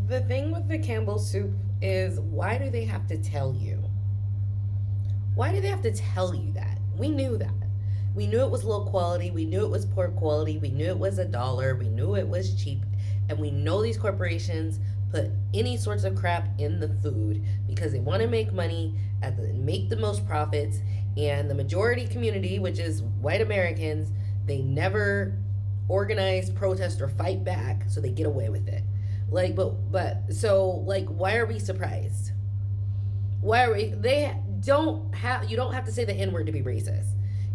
The thing with the Campbell soup is, why do they have to tell you? Why do they have to tell you that? We knew that. We knew it was low quality. We knew it was poor quality. We knew it was $1. We knew it was cheap. And we know these corporations put any sorts of crap in the food because they want to make money, make the most profits. And the majority community, which is white Americans, they never organize, protest, or fight back, so they get away with it. Why are we surprised? Why are we? They don't have. You don't have to say the N word to be racist.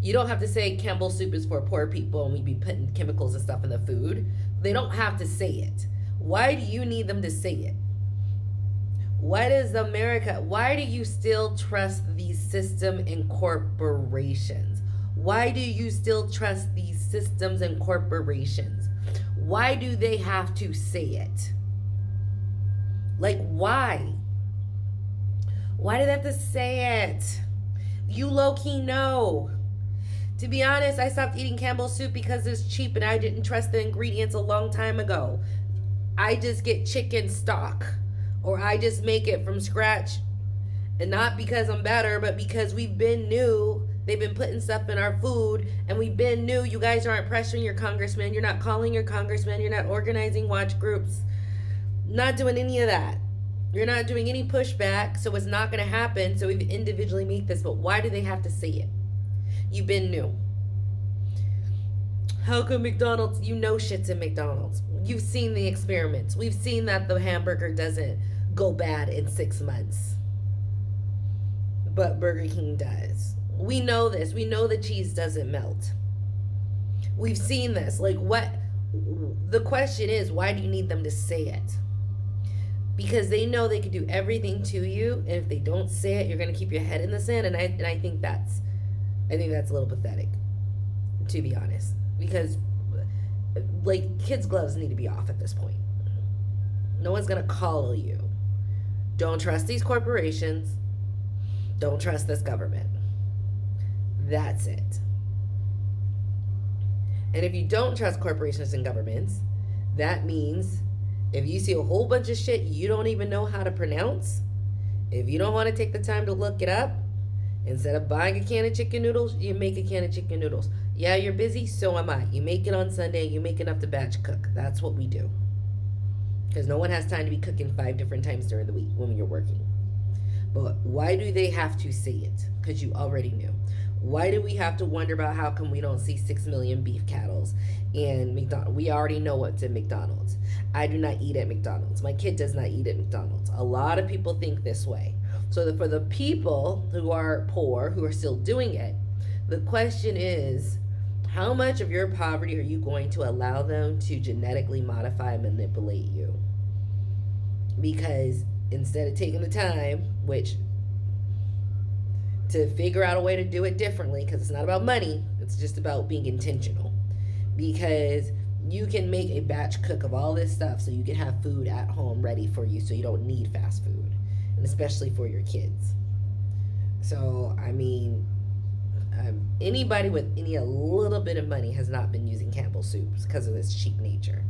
You don't have to say Campbell soup is for poor people and we be putting chemicals and stuff in the food. They don't have to say it. Why do you need them to say it? Why do you still trust these system and corporations? Why do you still trust these systems and corporations? Why do they have to say it? Why? Why do they have to say it? You low-key know. To be honest, I stopped eating Campbell soup because it's cheap and I didn't trust the ingredients a long time ago. I just get chicken stock, or I just make it from scratch. And not because I'm better, but because we've been new. They've been putting stuff in our food, and we've been new. You guys aren't pressuring your congressman. You're not calling your congressman. You're not organizing watch groups. Not doing any of that. You're not doing any pushback, so it's not going to happen. So we individually make this, but why do they have to say it? You've been new. How come McDonald's? You know shit's in McDonald's. You've seen the experiments. We've seen that the hamburger doesn't go bad in 6 months. But Burger King does. We know this. We know the cheese doesn't melt. We've seen this. What? The question is, why do you need them to say it? Because they know they can do everything to you, and if they don't say it, you're going to keep your head in the sand. And I think that's a little pathetic, to be honest. Because, kids' gloves need to be off at this point. No one's going to call you. Don't trust these corporations. Don't trust this government. That's it. And if you don't trust corporations and governments, that means if you see a whole bunch of shit you don't even know how to pronounce, if you don't want to take the time to look it up, instead of buying a can of chicken noodles, you make a can of chicken noodles. Yeah, you're busy, so am I. You make it on Sunday, you make enough to batch cook. That's what we do. Because no one has time to be cooking 5 different times during the week when you're working. But why do they have to say it? Because you already knew. Why do we have to wonder about how come we don't see 6 million beef cattles in McDonald's? We already know what's in McDonald's. I do not eat at McDonald's. My kid does not eat at McDonald's. A lot of people think this way. So for the people who are poor, who are still doing it, the question is, how much of your poverty are you going to allow them to genetically modify and manipulate you? Because instead of taking the time, to figure out a way to do it differently, because it's not about money, it's just about being intentional. Because you can make a batch cook of all this stuff so you can have food at home ready for you, so you don't need fast food, and especially for your kids. So, anybody with a little bit of money has not been using Campbell soups because of its cheap nature.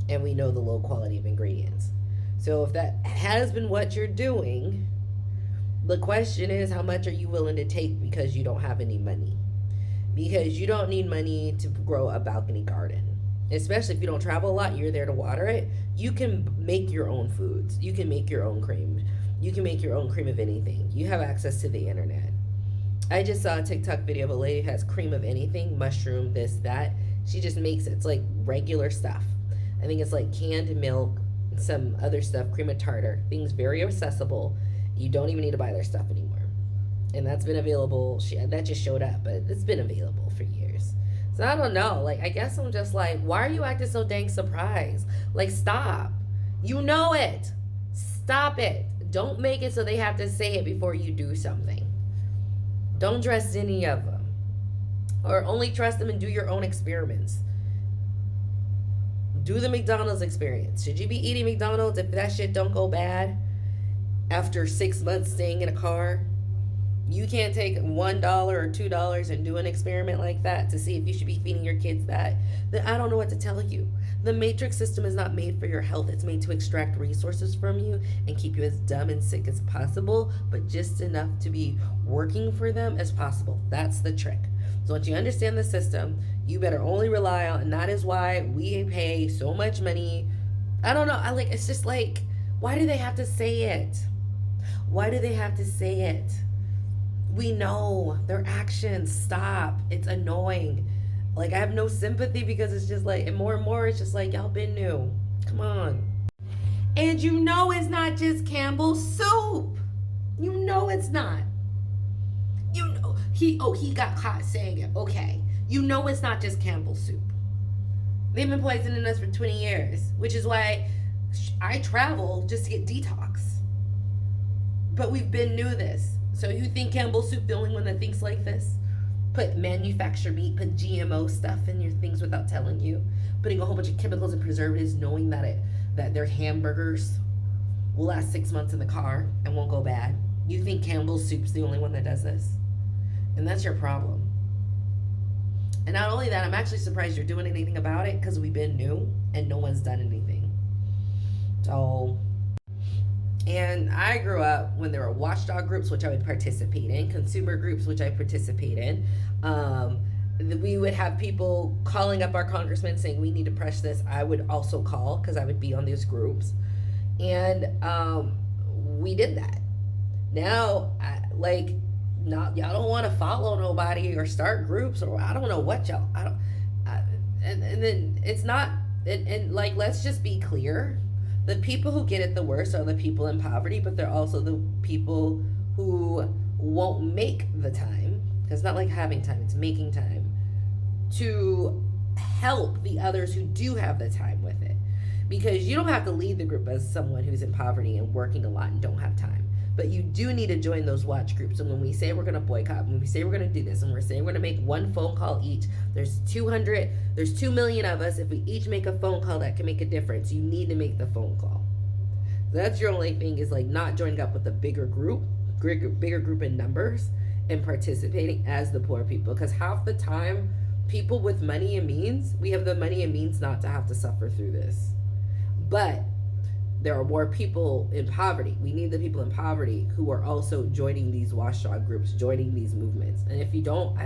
And we know the low quality of ingredients. So if that has been what you're doing, the question is, how much are you willing to take because you don't have any money? Because you don't need money to grow a balcony garden. Especially if you don't travel a lot, you're there to water it. You can make your own foods. You can make your own cream. You can make your own cream of anything. You have access to the internet. I just saw a TikTok video of a lady who has cream of anything, mushroom, this, that. She just makes it. It's like regular stuff. I think it's like canned milk, some other stuff, cream of tartar. Things very accessible. You don't even need to buy their stuff anymore. And that's been available. That just showed up, but it's been available for years. So I don't know. I guess I'm just why are you acting so dang surprised? Stop. You know it. Stop it. Don't make it so they have to say it before you do something. Don't trust any of them. Or only trust them and do your own experiments. Do the McDonald's experience. Should you be eating McDonald's if that shit don't go bad after 6 months staying in a car? You can't take $1 or $2 and do an experiment like that to see if you should be feeding your kids that. Then I don't know what to tell you. The matrix system is not made for your health. It's made to extract resources from you and keep you as dumb and sick as possible, but just enough to be working for them as possible. That's the trick. So once you understand the system, you better only rely on, and that is why we pay so much money. I don't know. It's just like, why do they have to say it? Why do they have to say it? We know their actions. Stop. It's annoying. Like, I have no sympathy because it's just like, and more, it's just like, y'all been new. Come on. And you know it's not just Campbell soup. You know it's not. You know, he got caught saying it. Okay. You know it's not just Campbell soup. They've been poisoning us for 20 years, which is why I travel just to get detox. But we've been new this. So you think Campbell soup the only one that thinks like this? Put manufactured meat, put GMO stuff in your things without telling you, putting a whole bunch of chemicals and preservatives, knowing that their hamburgers will last 6 months in the car and won't go bad. You think Campbell's soup's the only one that does this, and that's your problem. And not only that, I'm actually surprised you're doing anything about it, because we've been new and no one's done anything. So, and I grew up when there were watchdog groups, which I would participate in, consumer groups, which I participate in. We would have people calling up our congressman saying we need to press this. I would also call because I would be on these groups. And we did that. Now, y'all don't want to follow nobody or start groups, or I don't know what y'all, and then it's not, and let's just be clear. The people who get it the worst are the people in poverty, but they're also the people who won't make the time, because it's not like having time, it's making time, to help the others who do have the time with it. Because you don't have to lead the group as someone who's in poverty and working a lot and don't have time. But you do need to join those watch groups. And when we say we're going to boycott, when we say we're going to do this, and we're saying we're going to make one phone call each, there's 2 million of us. If we each make a phone call that can make a difference, you need to make the phone call. That's your only thing, is not joining up with a bigger group in numbers and participating as the poor people. Because half the time, people with money and means, we have the money and means not to have to suffer through this. But there are more people in poverty. We need the people in poverty who are also joining these watchdog groups, joining these movements. And if you don't,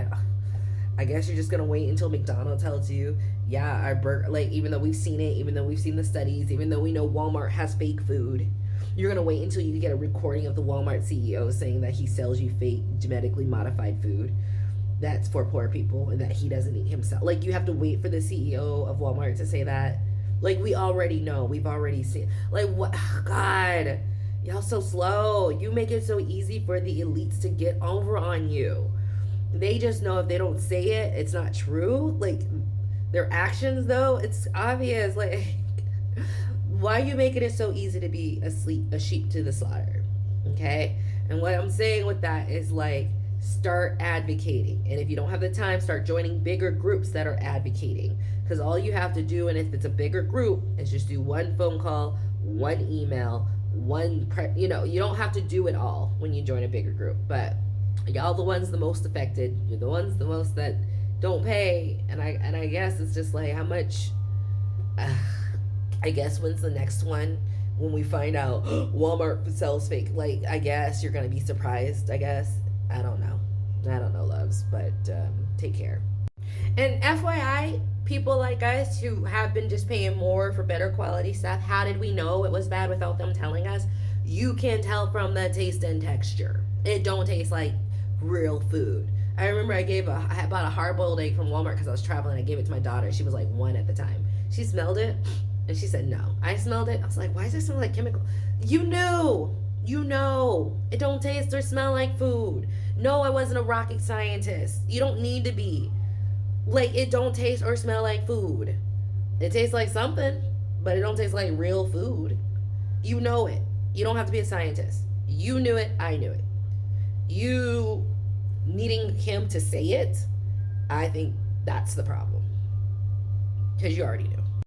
I guess you're just gonna wait until McDonald's tells you, yeah, our burger, even though we've seen it, even though we've seen the studies, even though we know Walmart has fake food, you're gonna wait until you get a recording of the Walmart CEO saying that he sells you fake genetically modified food that's for poor people and that he doesn't eat himself. You have to wait for the CEO of Walmart to say that. We already know. We've already seen. What? God, y'all so slow. You make it so easy for the elites to get over on you. They just know if they don't say it, it's not true. Their actions, though, it's obvious. Why are you making it so easy to be a sheep to the slaughter? Okay? And what I'm saying with that is, start advocating. And if you don't have the time, start joining bigger groups that are advocating. Because all you have to do, and if it's a bigger group, is just do one phone call, one email, you don't have to do it all when you join a bigger group. But y'all the ones the most affected. You're the ones the most that don't pay. And I guess it's just how much, I guess when's the next one? When we find out Walmart sells fake, I guess you're going to be surprised, I guess. I don't know, loves, but take care. And FYI, people like us who have been just paying more for better quality stuff, how did we know it was bad without them telling us? You can tell from the taste and texture. It don't taste like real food. I remember I bought a hard-boiled egg from Walmart because I was traveling. I gave it to my daughter. She was 1 at the time. She smelled it, and she said no. I smelled it. I was like, why does it smell like chemical? You know, it don't taste or smell like food. No, I wasn't a rocket scientist. You don't need to be. It don't taste or smell like food. It tastes like something, but it don't taste like real food. You know it. You don't have to be a scientist. You knew it. I knew it. You needing him to say it, I think that's the problem. Because you already knew.